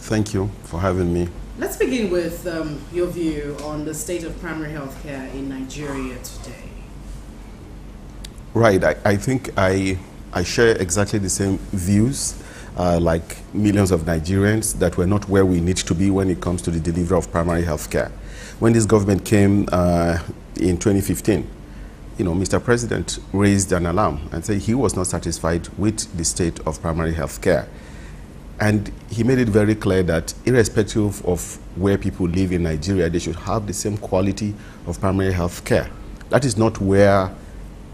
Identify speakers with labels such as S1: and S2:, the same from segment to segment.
S1: Thank you for having me.
S2: Let's begin with your view on the state of primary health care in Nigeria today.
S1: Right, I think I share exactly the same views like millions of Nigerians that we're not where we need to be when it comes to the delivery of primary health care. When this government came in 2015, Mr. President raised an alarm and said he was not satisfied with the state of primary health care. And he made it very clear that irrespective of where people live in Nigeria, they should have the same quality of primary health care. That is not where,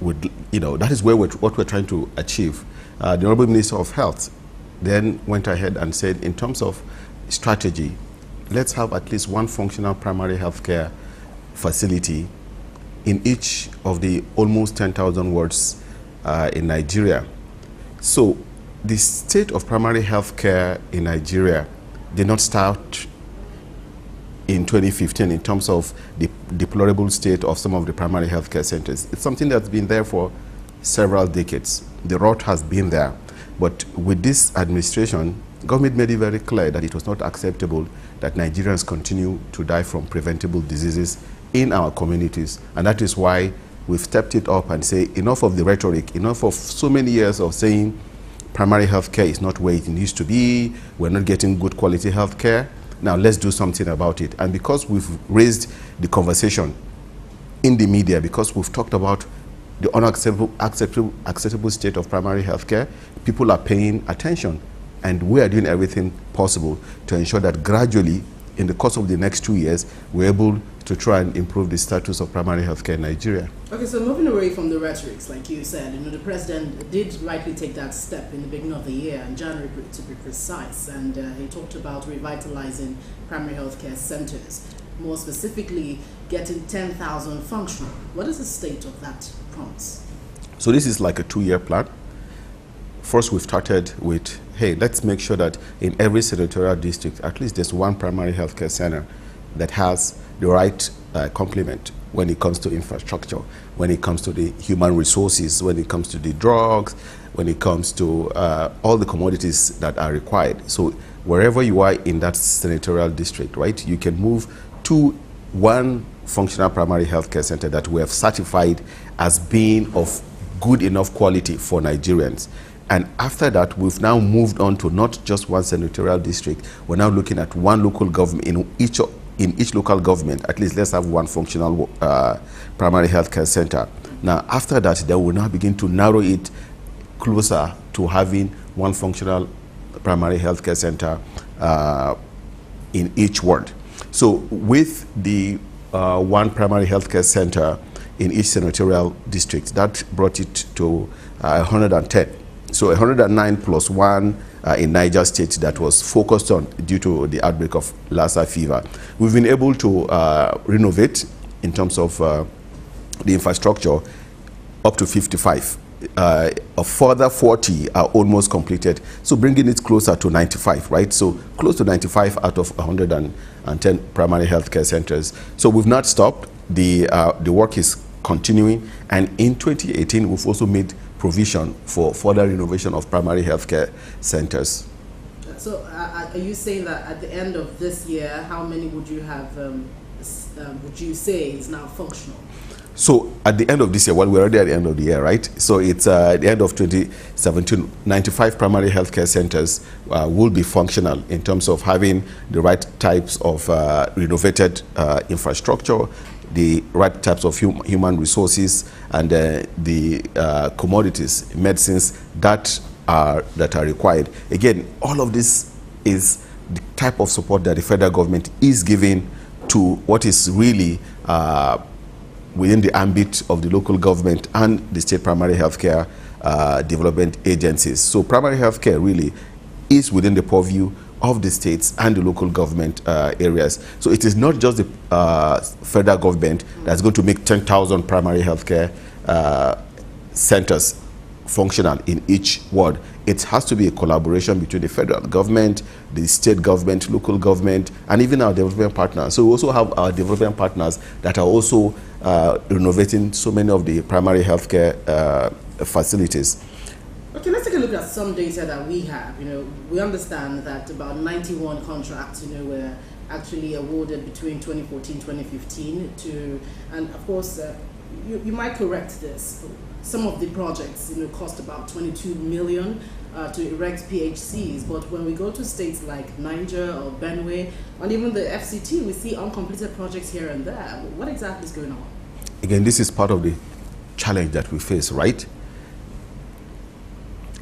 S1: that is where what we're trying to achieve. The Honorable Minister of Health then went ahead and said, in terms of strategy, let's have at least one functional primary health care facility in each of the almost 10,000 wards in Nigeria. So the state of primary health care in Nigeria did not start in 2015 in terms of the deplorable state of some of the primary health care centers. It's something that's been there for several decades. The rot has been there. But with this administration, government made it very clear that it was not acceptable that Nigerians continue to die from preventable diseases in our communities. And that is why we've stepped it up and say enough of the rhetoric, enough of so many years of saying primary health care is not where it needs to be, we're not getting good quality health care. Now let's do something about it. And because we've raised the conversation in the media, because we've talked about the unacceptable state of primary health care, people are paying attention. And we are doing everything possible to ensure that gradually, in the course of the next 2 years, we're able to try and improve the status of primary health care in Nigeria.
S2: Okay, so moving away from the rhetorics, like you said, the president did rightly take that step in the beginning of the year, in January to be precise, and he talked about revitalizing primary health care centers, more specifically getting 10,000 functional. What is the state of that promise?
S1: So this is like a 2-year plan. First, we've started with, hey, let's make sure that in every senatorial district, at least there's one primary healthcare center that has the right complement when it comes to infrastructure, when it comes to the human resources, when it comes to the drugs, when it comes to all the commodities that are required. So wherever you are in that senatorial district, right, you can move to one functional primary healthcare center that we have certified as being of good enough quality for Nigerians. And after that, we've now moved on to not just one senatorial district. We're now looking at one local government. In each local government, at least let's have one functional primary healthcare center. Now, after that, they will now begin to narrow it closer to having one functional primary healthcare center in each ward. So with the one primary healthcare center in each senatorial district, that brought it to 110. So 109 plus 1 in Niger State that was focused on due to the outbreak of Lassa fever. We've been able to renovate in terms of the infrastructure up to 55. A further 40 are almost completed. So bringing it closer to 95, right? So close to 95 out of 110 primary healthcare centers. So we've not stopped. The work is continuing. And in 2018, we've also made provision for further renovation of primary healthcare centers.
S2: So are you saying that at the end of this year, how many would you have, would you say is now functional?
S1: So at the end of this year, well, we're already at the end of the year, right? So it's at the end of 2017, 95 primary healthcare centers will be functional in terms of having the right types of renovated infrastructure, the right types of human resources, and the commodities, medicines that are required. Again, all of this is the type of support that the federal government is giving to what is really within the ambit of the local government and the state primary healthcare development agencies. So primary healthcare really is within the purview of the states and the local government areas. So it is not just the federal government that's going to make 10,000 primary healthcare centers functional in each ward. It has to be a collaboration between the federal government, the state government, local government, and even our development partners. So we also have our development partners that are also renovating so many of the primary healthcare facilities.
S2: Okay, let's take a look at some data that we have, we understand that about 91 contracts, were actually awarded between 2014 2015 and of course, you might correct this. Some of the projects, cost about 22 million to erect PHCs, but when we go to states like Niger or Benue, and even the FCT, we see uncompleted projects here and there. What exactly is going on?
S1: Again, this is part of the challenge that we face, right?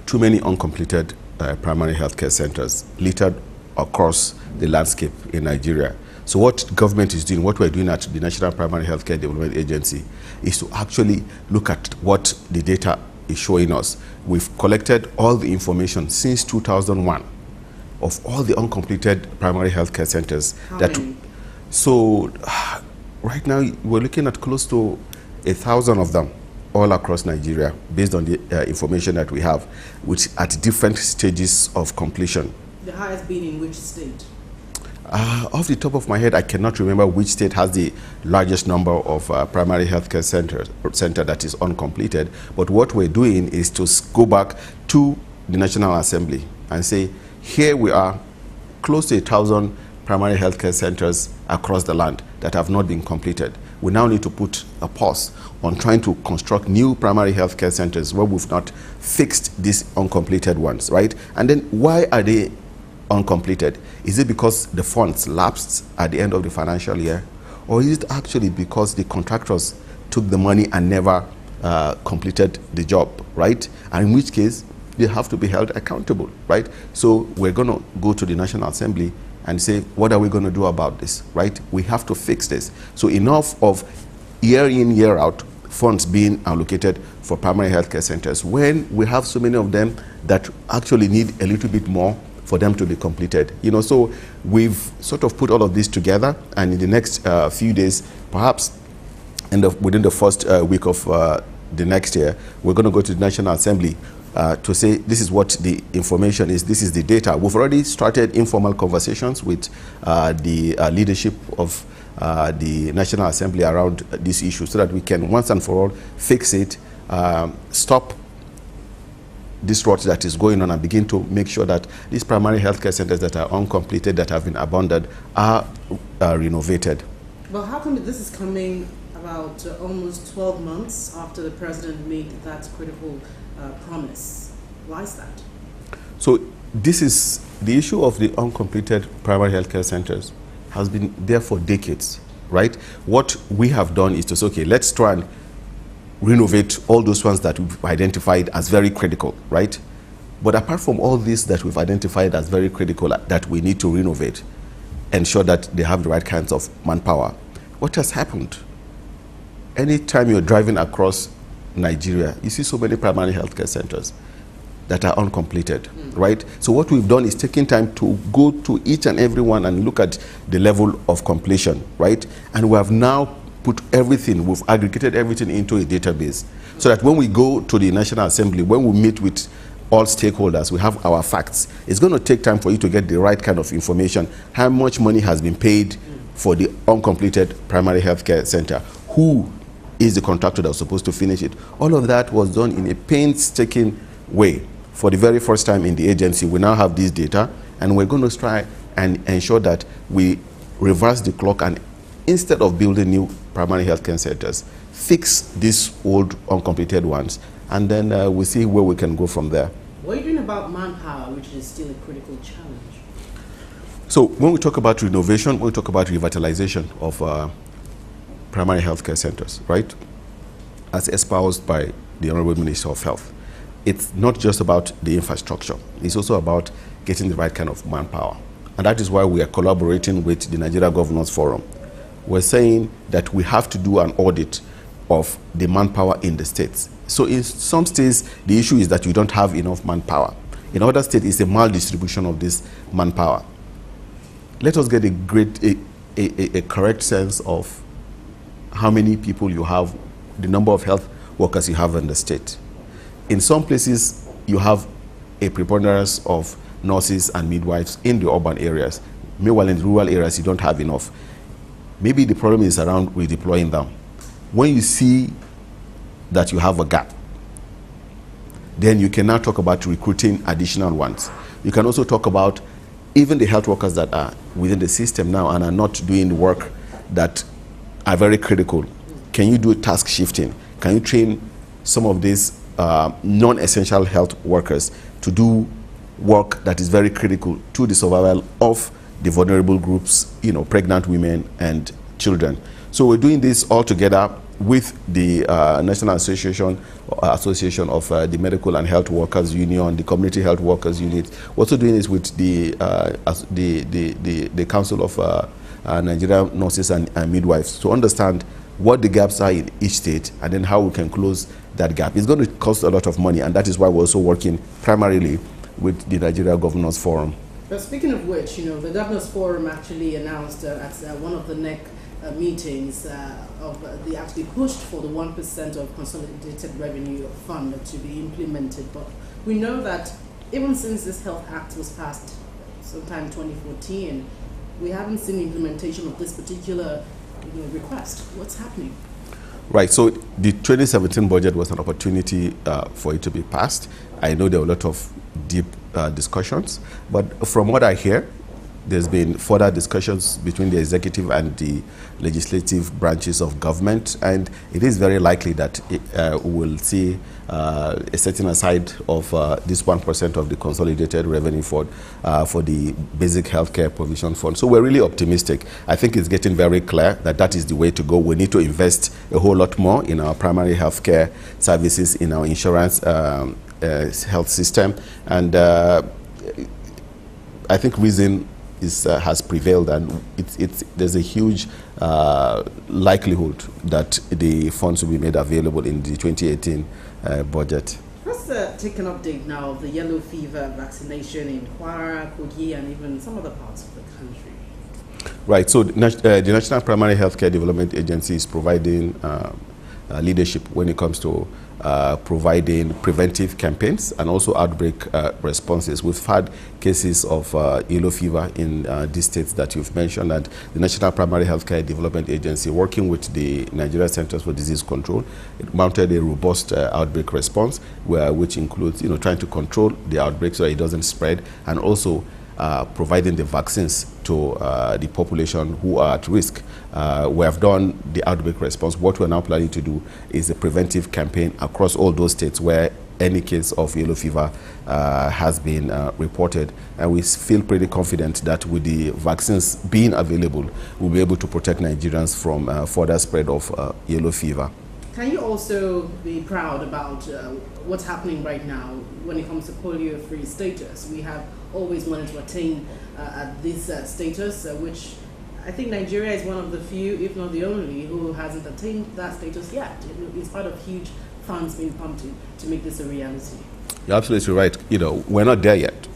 S1: Too many uncompleted primary healthcare centers littered across the landscape in Nigeria. So what government is doing, what we're doing at the National Primary Healthcare Development Agency, is to actually look at what the data is showing us. We've collected all the information since 2001 of all the uncompleted primary healthcare centers.
S2: How many?
S1: So right now we're looking at close to 1,000 of them all across Nigeria, based on the information that we have, which at different stages of completion.
S2: The highest being in which state?
S1: Off the top of my head, I cannot remember which state has the largest number of primary healthcare center that is uncompleted. But what we're doing is to go back to the National Assembly and say, here we are, close to 1,000 primary healthcare centers across the land that have not been completed. We now need to put a pause on trying to construct new primary healthcare centers where we've not fixed these uncompleted ones, right? And then why are they uncompleted? Is it because the funds lapsed at the end of the financial year? Or is it actually because the contractors took the money and never completed the job, right? And in which case, they have to be held accountable, right? So we're going to go to the National Assembly and say, what are we going to do about this, right? We have to fix this. So enough of year in, year out funds being allocated for primary healthcare centers when we have so many of them that actually need a little bit more for them to be completed. So we've sort of put all of this together, and in the next few days, perhaps within the first week of the next year, we're going to go to the National Assembly to say this is what the information is, this is the data. We've already started informal conversations with the leadership of the National Assembly around this issue so that we can once and for all fix it, stop this rot that is going on, and begin to make sure that these primary healthcare centers that are uncompleted, that have been abandoned, are renovated.
S2: Well, how come this is coming about almost 12 months after the president made that critical promise? Why is that? So
S1: this is the issue of the uncompleted primary healthcare centers has been there for decades, right? What we have done is to say, okay, let's try and renovate all those ones that we've identified as very critical, right? But apart from all this that we've identified as very critical that we need to renovate, ensure that they have the right kinds of manpower, what has happened? Anytime you're driving across Nigeria, you see so many primary healthcare centers that are uncompleted, right? So what we've done is taking time to go to each and every one and look at the level of completion, right? And we have now put everything, we've aggregated everything into a database so that when we go to the National Assembly, when we meet with all stakeholders, we have our facts. It's going to take time for you to get the right kind of information. How much money has been paid for the uncompleted primary healthcare center? Who is the contractor that was supposed to finish it? All of that was done in a painstaking way. For the very first time in the agency, we now have this data, and we're going to try and ensure that we reverse the clock, and instead of building new primary healthcare centers, fix these old uncompleted ones, and then we see where we can go from there.
S2: What are you doing about manpower, which is still a critical challenge?
S1: So when we talk about renovation, when we talk about revitalization of primary healthcare centers, right, as espoused by the Honorable Minister of Health, it's not just about the infrastructure. It's also about getting the right kind of manpower. And that is why we are collaborating with the Nigeria Governors Forum. We're saying that we have to do an audit of the manpower in the states. So in some states, the issue is that you don't have enough manpower. In other states, it's a maldistribution of this manpower. Let us get a correct sense of how many people you have, the number of health workers you have in the state. In some places, you have a preponderance of nurses and midwives in the urban areas. Meanwhile, in the rural areas, you don't have enough. Maybe the problem is around redeploying them. When you see that you have a gap, then you can now talk about recruiting additional ones. You can also talk about even the health workers that are within the system now and are not doing the work that are very critical. Can you do task shifting? Can you train some of these non-essential health workers to do work that is very critical to the survival of the vulnerable groups, pregnant women and children? So we're doing this all together with the National Association of the Medical and Health Workers Union, the Community Health Workers Unit. We're also doing this with the Council of Nigerian Nurses and Midwives to understand what the gaps are in each state and then how we can close that gap. It's going to cost a lot of money, and that is why we're also working primarily with the Nigeria Governors Forum.
S2: But speaking of which, the Governors Forum actually announced at one of the NEC meetings they actually pushed for the 1% of consolidated revenue fund to be implemented. But we know that even since this Health Act was passed sometime 2014, we haven't seen implementation of this particular request. What's happening?
S1: Right, so the 2017 budget was an opportunity for it to be passed. I know there were a lot of deep discussions, but from what I hear, there's been further discussions between the executive and the legislative branches of government, and it is very likely that we will see a setting aside of this 1% of the consolidated revenue for the basic healthcare provision fund. So we're really optimistic. I think it's getting very clear that that is the way to go. We need to invest a whole lot more in our primary healthcare services, in our insurance health system, and I think reason has prevailed, and there's a huge likelihood that the funds will be made available in the 2018 budget.
S2: Let's take an update now of the yellow fever vaccination in Kwara, Kogi, and even some other parts of the country.
S1: Right, so the National Primary Healthcare Development Agency is providing leadership when it comes to providing preventive campaigns and also outbreak responses. We've had cases of yellow fever in these states that you've mentioned, and the National Primary Healthcare Development Agency, working with the Nigeria Centers for Disease Control, it mounted a robust outbreak response, which includes trying to control the outbreak so that it doesn't spread, and also providing the vaccines to the population who are at risk. We have done the outbreak response. What we're now planning to do is a preventive campaign across all those states where any case of yellow fever has been reported. And we feel pretty confident that with the vaccines being available, we'll be able to protect Nigerians from further spread of yellow fever.
S2: Can you also be proud about what's happening right now when it comes to polio-free status? We have always wanted to attain this status, which I think Nigeria is one of the few, if not the only, who hasn't attained that status yet. In spite of huge funds being pumped to make this a reality.
S1: You're absolutely right. We're not there yet.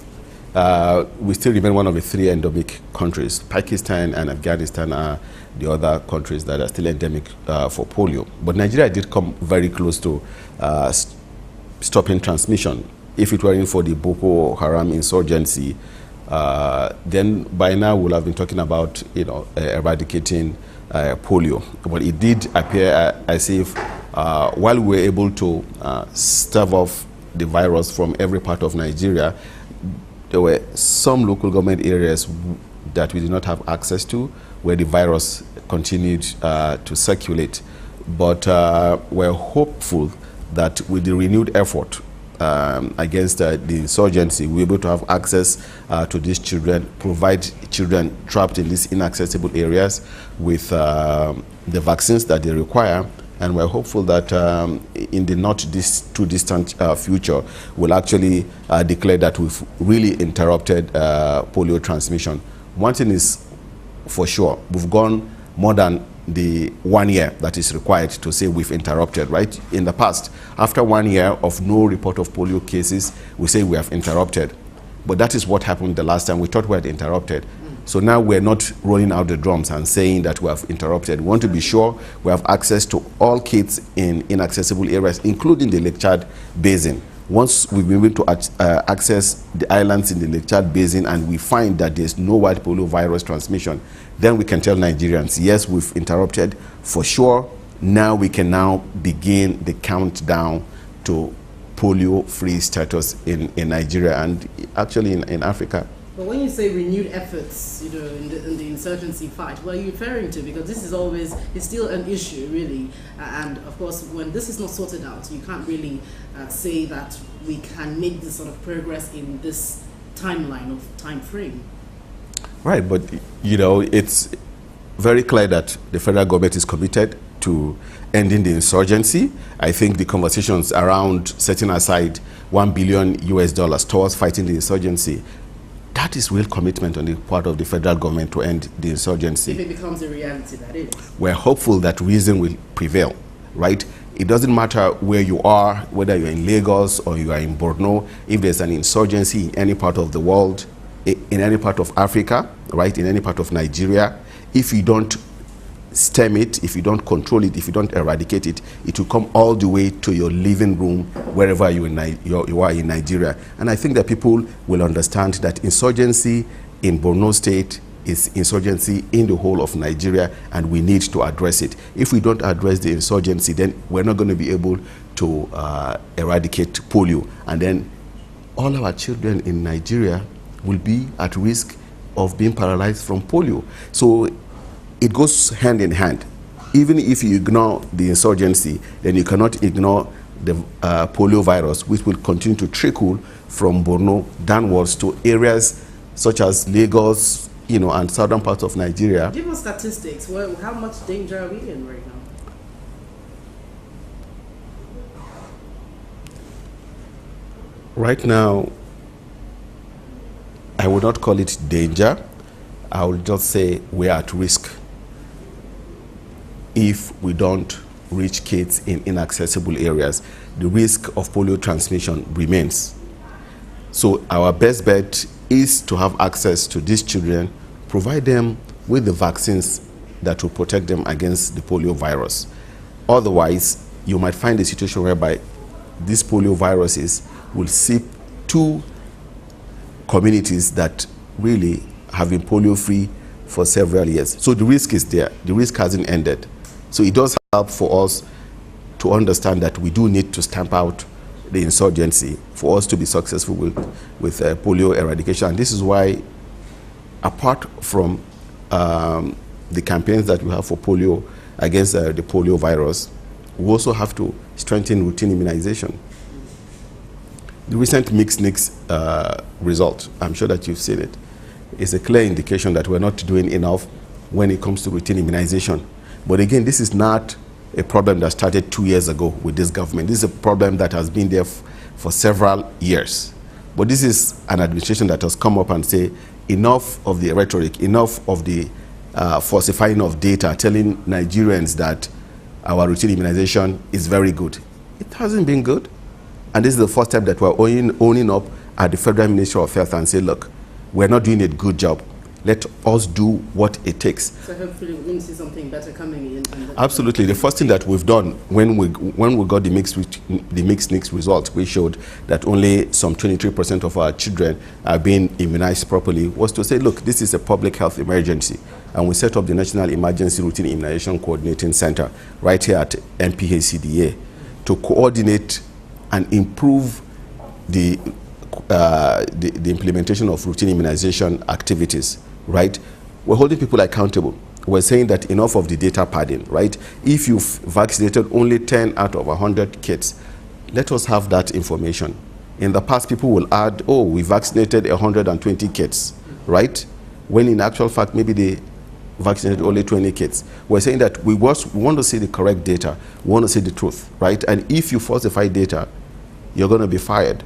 S1: We still remain one of the 3 endemic countries. Pakistan and Afghanistan are the other countries that are still endemic for polio. But Nigeria did come very close to stopping transmission. If it weren't for the Boko Haram insurgency, then by now we'll have been talking about eradicating polio. But it did appear as if while we were able to stave off the virus from every part of Nigeria, there were some local government areas that we did not have access to where the virus continued to circulate. But we're hopeful that with the renewed effort against the insurgency, we're able to have access to these children, provide children trapped in these inaccessible areas with the vaccines that they require. And we're hopeful that in the not too distant future, we'll actually declare that we've really interrupted polio transmission. One thing is for sure, we've gone more than the 1 year that is required to say we've interrupted, right? In the past, after 1 year of no report of polio cases, we say we have interrupted. But that is what happened the last time. We thought we had interrupted. So now we're not rolling out the drums and saying that we have interrupted. We want to be sure we have access to all kids in inaccessible areas, including the Lake Chad Basin. Once we've been able to access the islands in the Lake Chad Basin and we find that there's no wild polio virus transmission, then we can tell Nigerians, yes, we've interrupted for sure. Now we can now begin the countdown to polio-free status in Nigeria and actually in Africa.
S2: But when you say renewed efforts, you know, in the insurgency fight, what are you referring to? Because this is always, it's still an issue, really. And of course, when this is not sorted out, you can't really say that we can make this sort of progress in this timeline of time frame.
S1: Right, but you know, it's very clear that the federal government is committed to ending the insurgency. I think the conversations around setting aside $1 billion towards fighting the insurgency, that is real commitment on the part of the federal government to end the insurgency.
S2: If it becomes a reality, that is.
S1: We're hopeful that reason will prevail, right? It doesn't matter where you are, whether you're in Lagos or you are in Borno, if there's an insurgency in any part of the world, in any part of Africa, right, in any part of Nigeria, if you don't stem it, if you don't control it, if you don't eradicate it, it will come all the way to your living room wherever you are in Nigeria. And I think that people will understand that insurgency in Borno State is insurgency in the whole of Nigeria, and we need to address it. If we don't address the insurgency, then we're not going to be able to eradicate polio. And then all our children in Nigeria will be at risk of being paralyzed from polio. So it goes hand in hand. Even if you ignore the insurgency, then you cannot ignore the polio virus, which will continue to trickle from Borno downwards to areas such as Lagos, you know, and southern parts of Nigeria.
S2: Give us statistics. Well, how much danger are we in right now?
S1: Right now, I would not call it danger. I will just say we are at risk if we don't reach kids in inaccessible areas. The risk of polio transmission remains. So our best bet is to have access to these children, provide them with the vaccines that will protect them against the polio virus. Otherwise, you might find a situation whereby these polio viruses will seep to communities that really have been polio-free for several years. So the risk is there. The risk hasn't ended. So it does help for us to understand that we do need to stamp out the insurgency for us to be successful with polio eradication. And this is why, apart from the campaigns that we have for polio against the polio virus, we also have to strengthen routine immunization. The recent mixed NICS result, I'm sure that you've seen it, is a clear indication that we're not doing enough when it comes to routine immunization. But again, this is not a problem that started 2 years ago with this government. This is a problem that has been there for several years. But this is an administration that has come up and say, enough of the rhetoric, enough of the falsifying of data, telling Nigerians that our routine immunization is very good. It hasn't been good. And this is the first time that we're owning up at the Federal Ministry of Health and say, look, we're not doing a good job. Let us do what it takes.
S2: So hopefully we're going to see something better coming in.
S1: Absolutely. The first thing that we've done when we got the mixed NICS result, we showed that only some 23% of our children are being immunized properly, was to say, look, this is a public health emergency. And we set up the National Emergency Routine Immunization Coordinating Center right here at NPHCDA to coordinate and improve the implementation of routine immunization activities, right? We're holding people accountable. We're saying that enough of the data padding, right? If you've vaccinated only 10 out of 100 kids, let us have that information. In the past, people will add, oh, we vaccinated 120 kids, right? When in actual fact, maybe they vaccinated only 20 kids. We're saying that we want to see the correct data. We want to see the truth, right? And if you falsify data, you're going to be fired.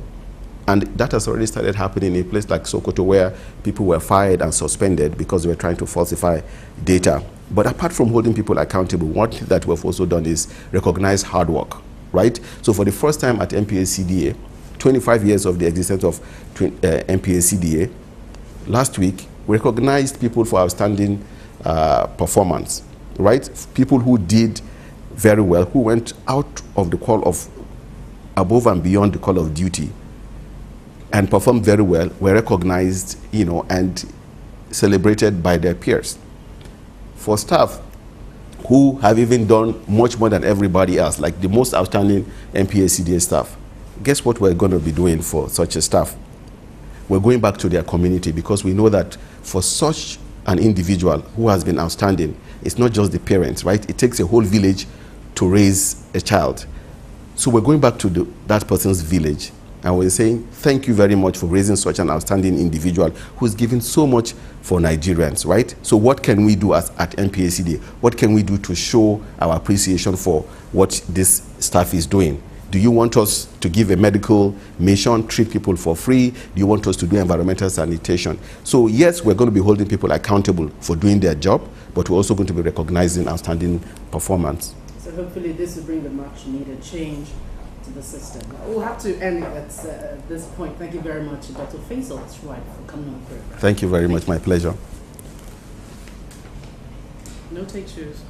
S1: And that has already started happening in a place like Sokoto, where people were fired and suspended because they were trying to falsify data. But apart from holding people accountable, one thing that we've also done is recognize hard work, right? So for the first time at MPHCDA, 25 years of the existence of MPHCDA, last week, we recognized people for outstanding performance, right? People who did very well, who went out of the call of, above and beyond the call of duty, and performed very well, were recognized, you know, and celebrated by their peers. For staff who have even done much more than everybody else, like the most outstanding MPHCDA staff, guess what we're going to be doing for such a staff? We're going back to their community, because we know that for such an individual who has been outstanding, it's not just the parents, right? It takes a whole village to raise a child. So we're going back to that person's village, and we're saying, thank you very much for raising such an outstanding individual who's given so much for Nigerians, right? So what can we do at MPACD? What can we do to show our appreciation for what this staff is doing? Do you want us to give a medical mission, treat people for free? Do you want us to do environmental sanitation? So yes, we're going to be holding people accountable for doing their job, but we're also going to be recognizing outstanding performance.
S2: So hopefully this will bring the much needed change to the system. We'll have to end at this point. Thank you very much, Dr. Faisal Shuaib, for coming on the program.
S1: Thank you very much. My pleasure.
S2: No take shoes.